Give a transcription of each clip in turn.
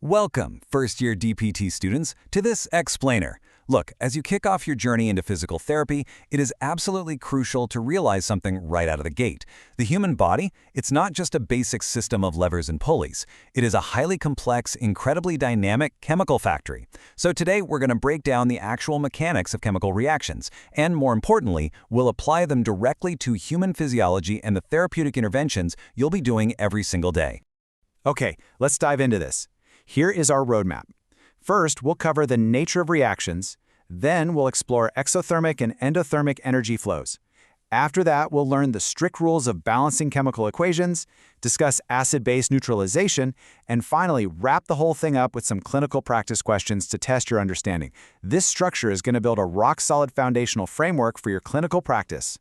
Welcome, first-year DPT students, to this explainer. Look, as you kick off your journey into physical therapy, it is absolutely crucial to realize something right out of the gate. The human body, it's not just a basic system of levers and pulleys. It is a highly complex, incredibly dynamic chemical factory. So today, we're going to break down the actual mechanics of chemical reactions, and more importantly, we'll apply them directly to human physiology and the therapeutic interventions you'll be doing every single day. Okay, let's dive into this. Here is our roadmap. First, we'll cover the nature of reactions. Then we'll explore exothermic and endothermic energy flows. After that, we'll learn the strict rules of balancing chemical equations, discuss acid-base neutralization, and finally, wrap the whole thing up with some clinical practice questions to test your understanding. This structure is going to build a rock-solid foundational framework for your clinical practice.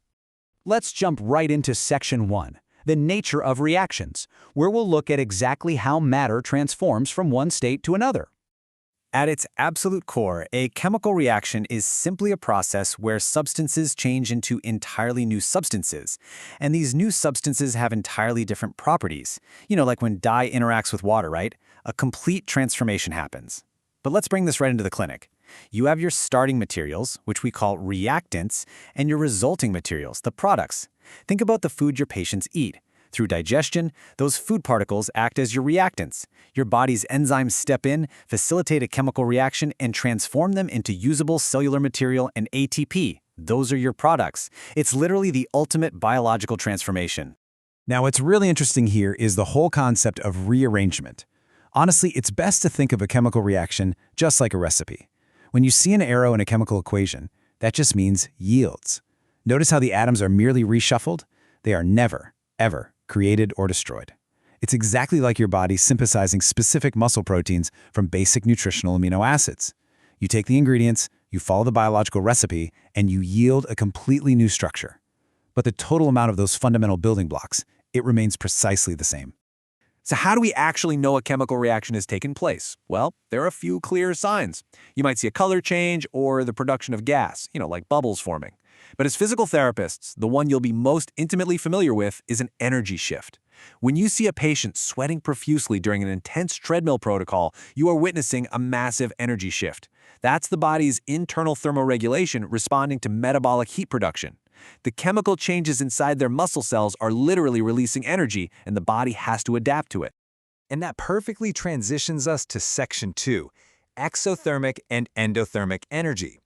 Let's jump right into Section 1. The nature of reactions, where we'll look at exactly how matter transforms from one state to another. At its absolute core, a chemical reaction is simply a process where substances change into entirely new substances. And these new substances have entirely different properties. You know, like when dye interacts with water, right? A complete transformation happens. But let's bring this right into the clinic. You have your starting materials, which we call reactants, and your resulting materials, the products. Think about the food your patients eat. Through digestion, those food particles act as your reactants. Your body's enzymes step in, facilitate a chemical reaction, and transform them into usable cellular material and ATP. Those are your products. It's literally the ultimate biological transformation. Now, what's really interesting here is the whole concept of rearrangement. Honestly, it's best to think of a chemical reaction just like a recipe. When you see an arrow in a chemical equation, that just means yields. Notice how the atoms are merely reshuffled? They are never, ever created or destroyed. It's exactly like your body synthesizing specific muscle proteins from basic nutritional amino acids. You take the ingredients, you follow the biological recipe, and you yield a completely new structure. But the total amount of those fundamental building blocks, it remains precisely the same. So how do we actually know a chemical reaction has taken place? Well, there are a few clear signs. You might see a color change or the production of gas, like bubbles forming. But as physical therapists, the one you'll be most intimately familiar with is an energy shift. When you see a patient sweating profusely during an intense treadmill protocol, you are witnessing a massive energy shift. That's the body's internal thermoregulation responding to metabolic heat production. The chemical changes inside their muscle cells are literally releasing energy, and the body has to adapt to it. And that perfectly transitions us to Section 2, exothermic and endothermic energy.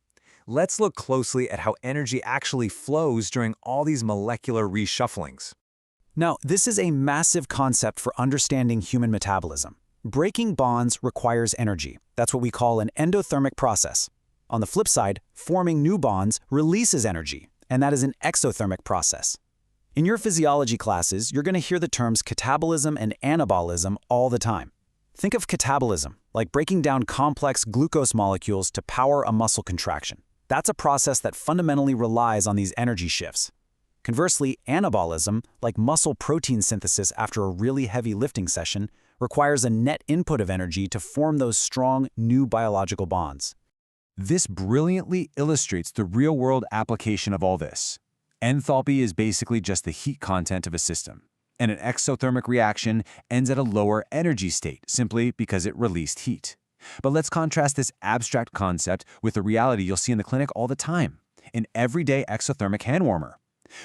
Let's look closely at how energy actually flows during all these molecular reshufflings. Now, this is a massive concept for understanding human metabolism. Breaking bonds requires energy. That's what we call an endothermic process. On the flip side, forming new bonds releases energy, and that is an exothermic process. In your physiology classes, you're going to hear the terms catabolism and anabolism all the time. Think of catabolism, like breaking down complex glucose molecules to power a muscle contraction. That's a process that fundamentally relies on these energy shifts. Conversely, anabolism, like muscle protein synthesis after a really heavy lifting session, requires a net input of energy to form those strong, new biological bonds. This brilliantly illustrates the real-world application of all this. Enthalpy is basically just the heat content of a system, and an exothermic reaction ends at a lower energy state simply because it released heat. But let's contrast this abstract concept with the reality you'll see in the clinic all the time, an everyday exothermic hand warmer.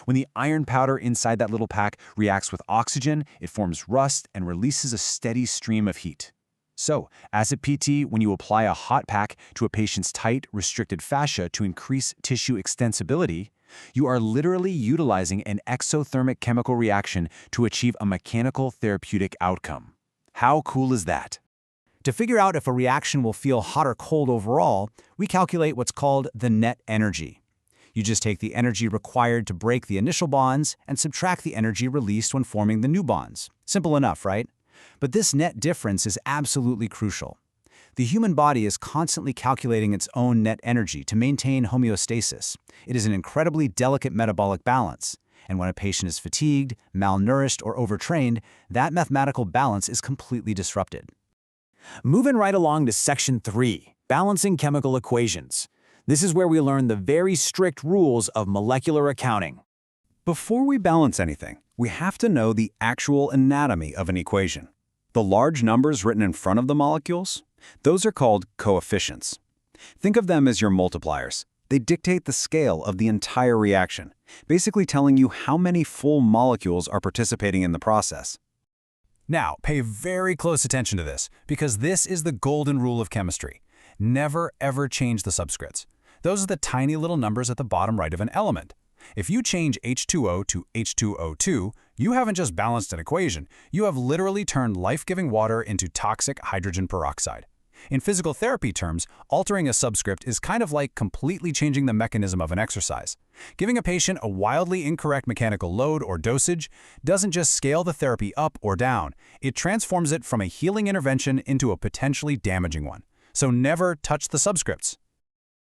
When the iron powder inside that little pack reacts with oxygen, it forms rust and releases a steady stream of heat. So, as a PT, when you apply a hot pack to a patient's tight, restricted fascia to increase tissue extensibility, you are literally utilizing an exothermic chemical reaction to achieve a mechanical therapeutic outcome. How cool is that? To figure out if a reaction will feel hot or cold overall, we calculate what's called the net energy. You just take the energy required to break the initial bonds and subtract the energy released when forming the new bonds. Simple enough, right? But this net difference is absolutely crucial. The human body is constantly calculating its own net energy to maintain homeostasis. It is an incredibly delicate metabolic balance. And when a patient is fatigued, malnourished, or overtrained, that mathematical balance is completely disrupted. Moving right along to Section 3, balancing chemical equations. This is where we learn the very strict rules of molecular accounting. Before we balance anything, we have to know the actual anatomy of an equation. The large numbers written in front of the molecules? Those are called coefficients. Think of them as your multipliers. They dictate the scale of the entire reaction, basically telling you how many full molecules are participating in the process. Now, pay very close attention to this, because this is the golden rule of chemistry. Never, ever change the subscripts. Those are the tiny little numbers at the bottom right of an element. If you change H2O to H2O2, you haven't just balanced an equation, you have literally turned life-giving water into toxic hydrogen peroxide. In physical therapy terms, altering a subscript is kind of like completely changing the mechanism of an exercise. Giving a patient a wildly incorrect mechanical load or dosage doesn't just scale the therapy up or down, it transforms it from a healing intervention into a potentially damaging one. So never touch the subscripts.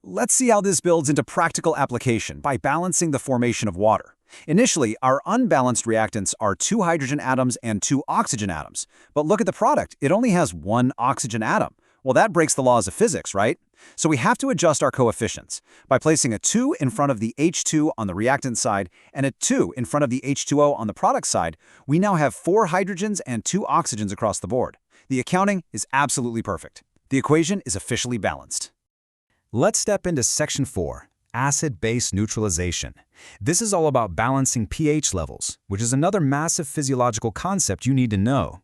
Let's see how this builds into practical application by balancing the formation of water. Initially, our unbalanced reactants are 2 hydrogen atoms and 2 oxygen atoms. But look at the product, it only has 1 oxygen atom. Well, that breaks the laws of physics, right? So we have to adjust our coefficients. By placing a 2 in front of the H2 on the reactant side and a 2 in front of the H2O on the product side, we now have 4 hydrogens and 2 oxygens across the board. The accounting is absolutely perfect. The equation is officially balanced. Let's step into Section 4, acid-base neutralization. This is all about balancing pH levels, which is another massive physiological concept you need to know.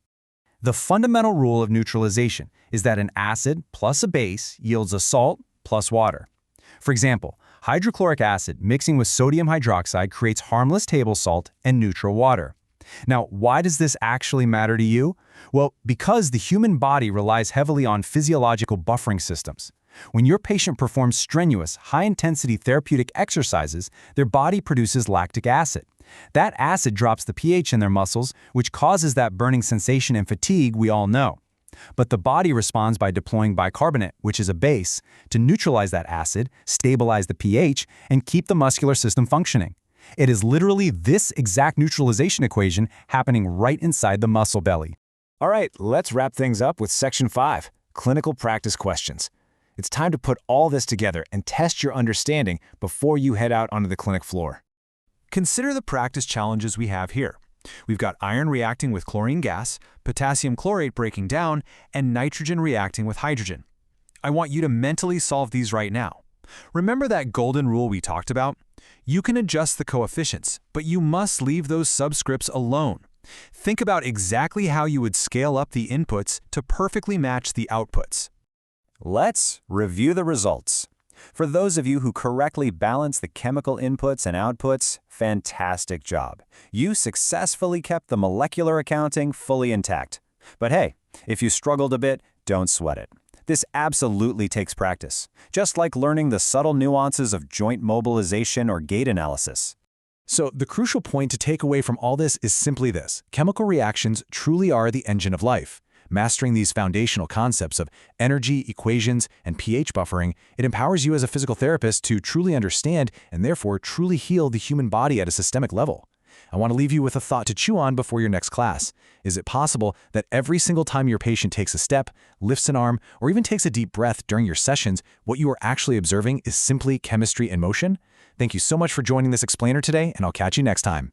The fundamental rule of neutralization is that an acid plus a base yields a salt plus water. For example, hydrochloric acid mixing with sodium hydroxide creates harmless table salt and neutral water. Now, why does this actually matter to you? Well, because the human body relies heavily on physiological buffering systems. When your patient performs strenuous, high-intensity therapeutic exercises, their body produces lactic acid. That acid drops the pH in their muscles, which causes that burning sensation and fatigue we all know. But the body responds by deploying bicarbonate, which is a base, to neutralize that acid, stabilize the pH, and keep the muscular system functioning. It is literally this exact neutralization equation happening right inside the muscle belly. All right, let's wrap things up with Section 5, clinical practice questions. It's time to put all this together and test your understanding before you head out onto the clinic floor. Consider the practice challenges we have here. We've got iron reacting with chlorine gas, potassium chlorate breaking down, and nitrogen reacting with hydrogen. I want you to mentally solve these right now. Remember that golden rule we talked about? You can adjust the coefficients, but you must leave those subscripts alone. Think about exactly how you would scale up the inputs to perfectly match the outputs. Let's review the results. For those of you who correctly balance the chemical inputs and outputs, fantastic job. You successfully kept the molecular accounting fully intact. But hey, if you struggled a bit, don't sweat it. This absolutely takes practice, just like learning the subtle nuances of joint mobilization or gate analysis. So the crucial point to take away from all this is simply this: chemical reactions truly are the engine of life. Mastering these foundational concepts of energy, equations, and pH buffering, it empowers you as a physical therapist to truly understand and therefore truly heal the human body at a systemic level. I want to leave you with a thought to chew on before your next class. Is it possible that every single time your patient takes a step, lifts an arm, or even takes a deep breath during your sessions, what you are actually observing is simply chemistry in motion? Thank you so much for joining this explainer today, and I'll catch you next time.